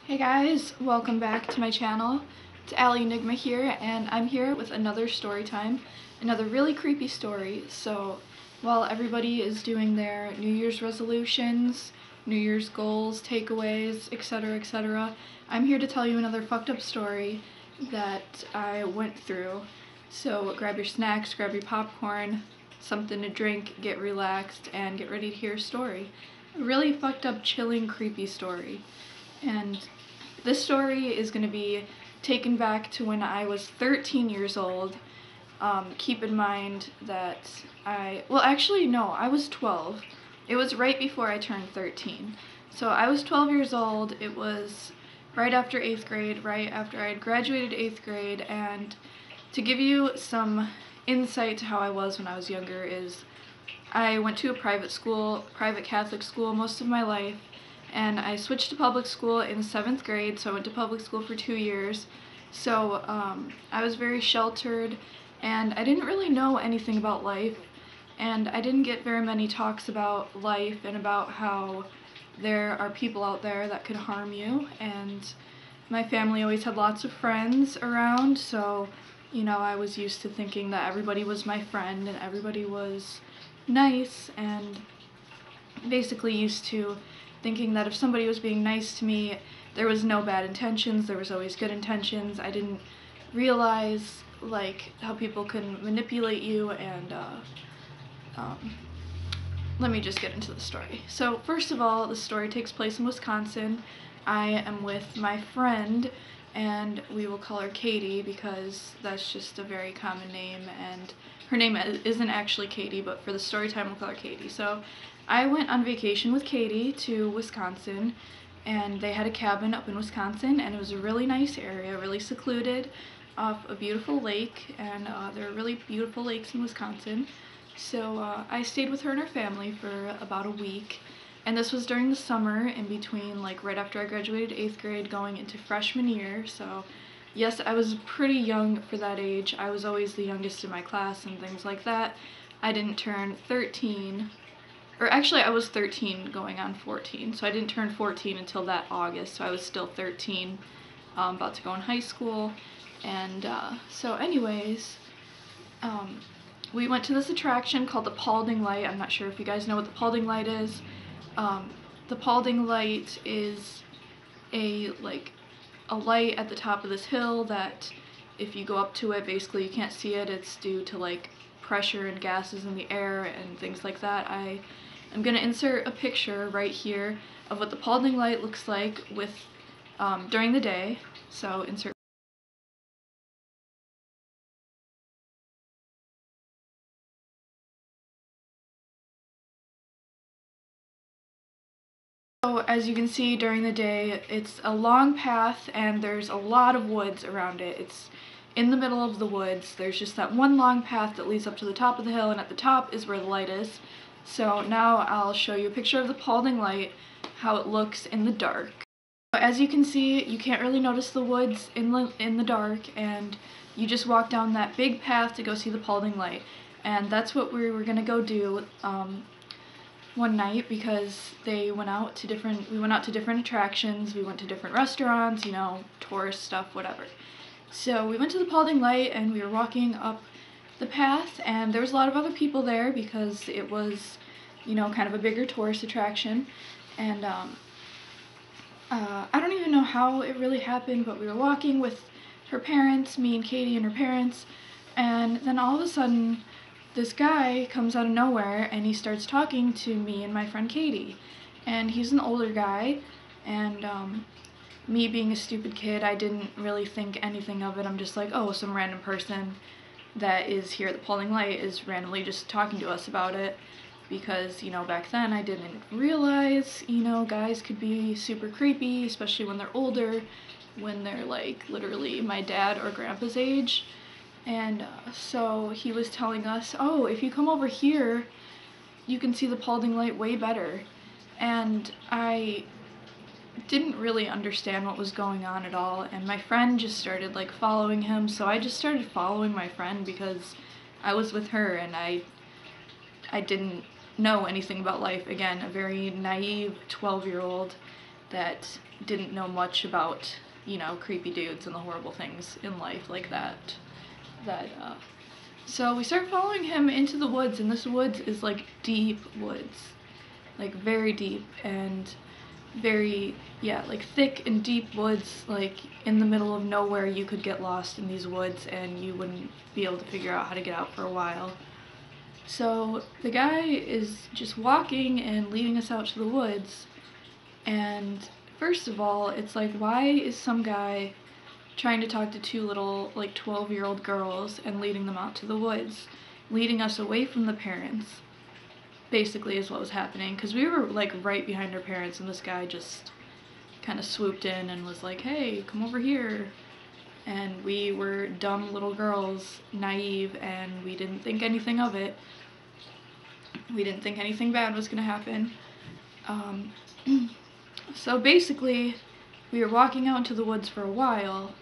Hey guys, welcome back to my channel. It's Allie Enigma here, and I'm here with another story time, another really creepy story. So while everybody is doing their New Year's resolutions, New Year's goals, takeaways, etc., I'm here to tell you another fucked up story that I went through. So grab your snacks, grab your popcorn, something to drink, get relaxed, and get ready to hear a story. A really fucked up, chilling, creepy story. And this story is going to be taken back to when I was 13 years old. Keep in mind that I was 12. It was right before I turned 13. So I was 12 years old. It was right after 8th grade, right after I had graduated 8th grade. And to give you some insight to how I was when I was younger is I went to a private Catholic school most of my life. And I switched to public school in 7th grade, so I went to public school for 2 years. So I was very sheltered, and I didn't really know anything about life, and I didn't get very many talks about life and about how there are people out there that could harm you. And my family always had lots of friends around, so I was used to thinking that everybody was my friend and everybody was nice, and basically used to thinking that if somebody was being nice to me, there was no bad intentions, there was always good intentions. I didn't realize how people can manipulate you, and let me just get into the story. So first of all, the story takes place in Wisconsin. I am with my friend, and we will call her Katie because that's just a very common name, and her name isn't actually Katie, but for the story time we'll call her Katie. So I went on vacation with Katie to Wisconsin, and they had a cabin up in Wisconsin, and it was a really nice area, really secluded, off a beautiful lake, and there are really beautiful lakes in Wisconsin. So I stayed with her and her family for about a week, and this was during the summer, in between, right after I graduated 8th grade, going into freshman year. So yes, I was pretty young for that age. I was always the youngest in my class and things like that. I didn't turn 13. Or actually, I was 13 going on 14, so I didn't turn 14 until that August, so I was still 13, about to go in high school. And so anyways, we went to this attraction called the Paulding Light. I'm not sure if you guys know what the Paulding Light is. The Paulding Light is a light at the top of this hill that if you go up to it, basically you can't see it. It's due to pressure and gases in the air and things like that. I'm going to insert a picture right here of what the Paulding Light looks like during the day. So insert. So as you can see, during the day, it's a long path and there's a lot of woods around it. It's in the middle of the woods. There's just that one long path that leads up to the top of the hill, and at the top is where the light is. So now I'll show you a picture of the Paulding Light, how it looks in the dark. As you can see, you can't really notice the woods in the dark, and you just walk down that big path to go see the Paulding Light. And that's what we were gonna go do one night, because we went out to different attractions, we went to different restaurants, tourist stuff, whatever. So we went to the Paulding Light, and we were walking up the path, and there was a lot of other people there because it was, kind of a bigger tourist attraction. And I don't even know how it really happened, but we were walking with her parents, me and Katie and her parents, and then all of a sudden this guy comes out of nowhere and he starts talking to me and my friend Katie. And he's an older guy, and me being a stupid kid, I didn't really think anything of it. I'm just like, oh, some random person that is here at the Paulding Light is randomly just talking to us about it. Because, back then I didn't realize, guys could be super creepy, especially when they're older, when they're literally my dad or grandpa's age. And so he was telling us, oh, if you come over here, you can see the Paulding Light way better. And I didn't really understand what was going on at all, and my friend just started following him, so I just started following my friend because I was with her and I didn't know anything about life. Again, a very naive 12-year-old that didn't know much about, you know, creepy dudes and the horrible things in life like that. So we start following him into the woods, and this woods is like deep woods, like very deep and very, yeah, like thick and deep woods, like in the middle of nowhere. You could get lost in these woods and you wouldn't be able to figure out how to get out for a while. So the guy is just walking and leading us out to the woods, and first of all, it's like, why is some guy trying to talk to two little, like, 12-year-old girls and leading them out to the woods, leading us away from the parents, basically, is what was happening, because we were, like, right behind our parents, and this guy just kind of swooped in and was like, hey, come over here, and we were dumb little girls, naive, and we didn't think anything of it. We didn't think anything bad was gonna happen. So basically, we were walking out into the woods for a while,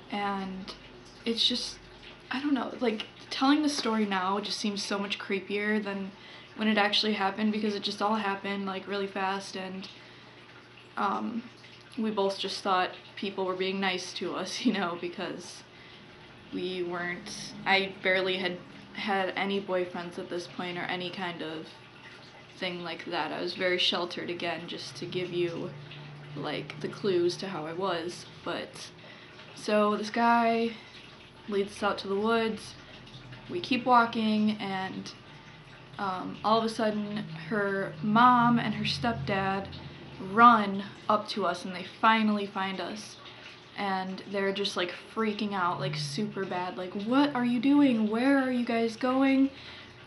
and it's just, I don't know, like, telling the story now just seems so much creepier than when it actually happened, because it just all happened, like, really fast, and we both just thought people were being nice to us, you know, because we weren't, I barely had any boyfriends at this point, or any kind of thing like that. I was very sheltered, again, just to give you, like, the clues to how I was. But so this guy leads us out to the woods, we keep walking, and all of a sudden her mom and her stepdad run up to us, and they finally find us, and they're just like freaking out, like super bad, like, what are you doing, where are you guys going?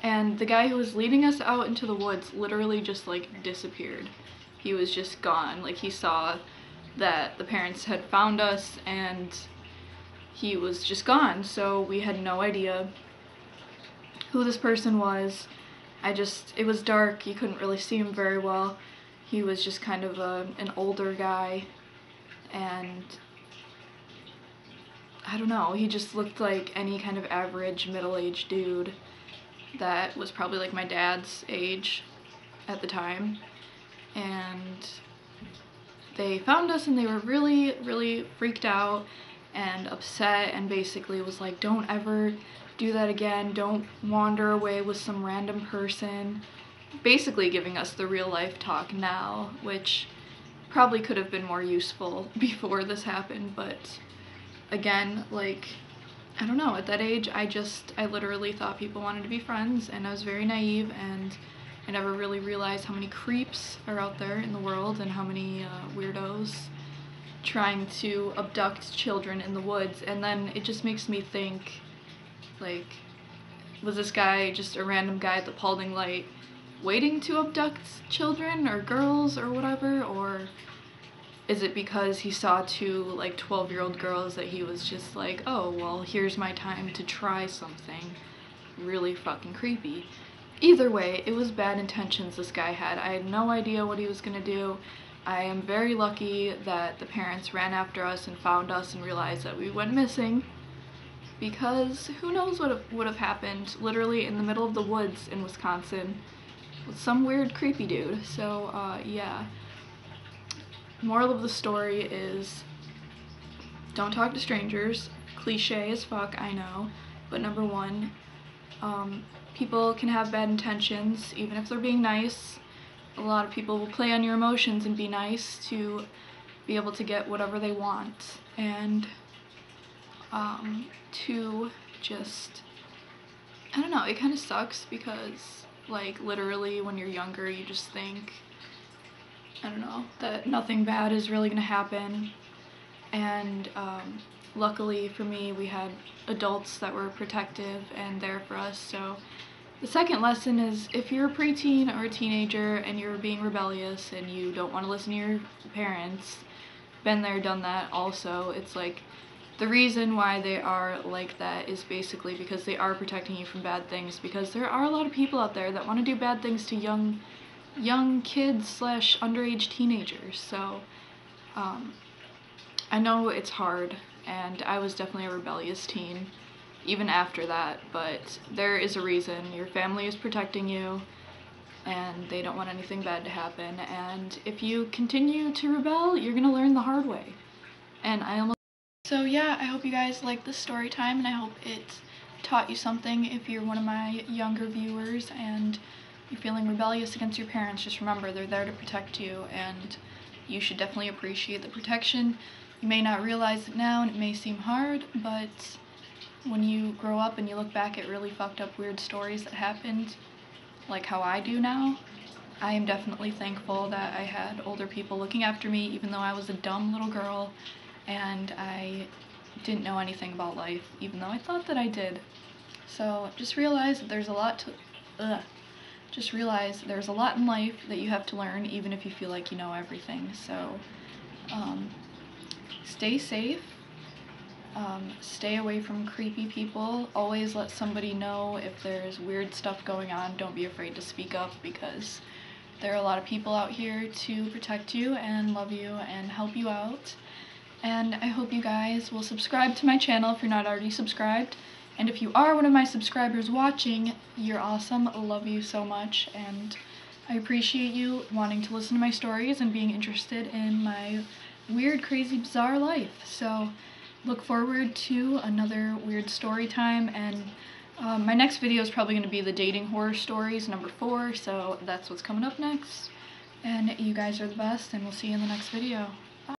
And the guy who was leading us out into the woods literally just like disappeared. He was just gone. Like, he saw that the parents had found us and he was just gone. So we had no idea who this person was. It was dark, you couldn't really see him very well. He was just kind of an older guy, and I don't know, he just looked like any kind of average middle-aged dude that was probably like my dad's age at the time. And they found us, and they were really, really freaked out and upset, and basically was like, don't ever do that again, don't wander away with some random person. Basically giving us the real life talk now, which probably could have been more useful before this happened, but again, like, I don't know, at that age, I literally thought people wanted to be friends, and I was very naive, and I never really realized how many creeps are out there in the world, and how many weirdos trying to abduct children in the woods. And then it just makes me think, like, was this guy just a random guy at the Paulding Light waiting to abduct children or girls or whatever, or is it because he saw two, like, 12-year-old girls that he was just like, oh, well, here's my time to try something really fucking creepy? Either way, it was bad intentions this guy had. I had no idea what he was gonna do. I am very lucky that the parents ran after us and found us and realized that we went missing, because who knows what would have happened literally in the middle of the woods in Wisconsin with some weird creepy dude. So yeah, moral of the story is, don't talk to strangers. Cliche as fuck, I know, but number one, people can have bad intentions even if they're being nice. A lot of people will play on your emotions and be nice to be able to get whatever they want. And to just, I don't know, it kind of sucks because, like, literally when you're younger you just think, I don't know, that nothing bad is really gonna happen. And luckily for me, we had adults that were protective and there for us. So the second lesson is, if you're a preteen or a teenager and you're being rebellious and you don't want to listen to your parents, been there, done that also. It's like, the reason why they are like that is basically because they are protecting you from bad things, because there are a lot of people out there that want to do bad things to young kids / underage teenagers. So I know it's hard, and I was definitely a rebellious teen even after that, but there is a reason. Your family is protecting you. and they don't want anything bad to happen. And if you continue to rebel, you're gonna learn the hard way. And so yeah, I hope you guys like this story time, and I hope it taught you something. If you're one of my younger viewers and you're feeling rebellious against your parents, just remember they're there to protect you, and you should definitely appreciate the protection. You may not realize it now, and it may seem hard, but when you grow up and you look back at really fucked up weird stories that happened, like how I do now, I am definitely thankful that I had older people looking after me, even though I was a dumb little girl and I didn't know anything about life, even though I thought that I did. So just realize that there's a lot in life that you have to learn, even if you feel like you know everything. So stay safe, stay away from creepy people, always let somebody know if there's weird stuff going on. Don't be afraid to speak up, because there are a lot of people out here to protect you and love you and help you out. And I hope you guys will subscribe to my channel if you're not already subscribed. And if you are one of my subscribers watching, you're awesome. I love you so much, and I appreciate you wanting to listen to my stories and being interested in my weird, crazy, bizarre life. So look forward to another weird story time, and my next video is probably going to be the dating horror stories #4, so that's what's coming up next. And you guys are the best, and we'll see you in the next video.